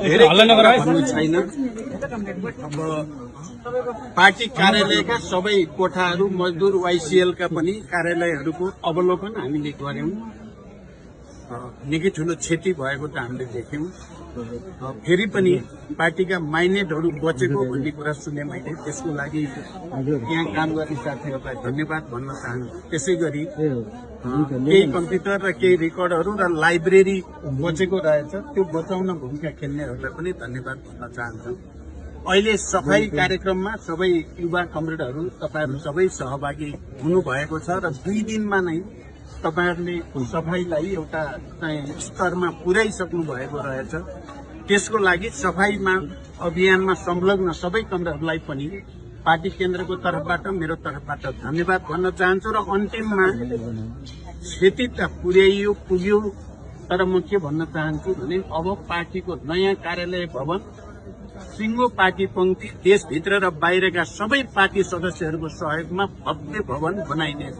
धेरै भन्नु छैन। अब पार्टी कार्यालयका सबै कोठाहरू, मजदुर वाइसिएलका पनि कार्यालयहरूको अवलोकन हामीले गर्यौं। निकै ठूलो क्षति भएको त हामीले देख्यौं। फेरि पनि पार्टीका माइनेटहरू बचेको भन्ने कुरा सुने मैले। त्यसको लागि यहाँ काम गर्ने साथीहरूलाई धन्यवाद भन्न चाहन्छु। त्यसै गरी केही कम्प्युटर र केही रेकर्डहरू र लाइब्रेरी बचेको रहेछ, त्यो बचाउन भूमिका खेल्नेहरूलाई पनि धन्यवाद भन्न चाहन्छु। अहिले सफाई कार्यक्रममा सबै युवा कमरेडहरू तपाईहरू सबै सहभागी हुनुभएको छ र 2 दिनमा नै तपाईहरूले सफाईलाई एउटा स्तरमा पुर्याइसक्नु भएको रहेछ। त्यसको लागि सफाईमा अभियानमा संलग्न सबै कमरेडहरूलाई पनि पार्टी केन्द्रको तर्फबाट मेरो तर्फबाट धन्यवाद भन्न चाहन्छु। र अन्तिममा क्षति त पुर्याइयो पुग्यो, तर म के भन्न चाहन्छु भने अब पार्टीको नयाँ कार्यालय भवन सिङ्गो पार्टी पंक्ति देशभित्र र बाहिरका सबै पार्टी सदस्यहरूको सहयोगमा भव्य भवन बनाइनेछ।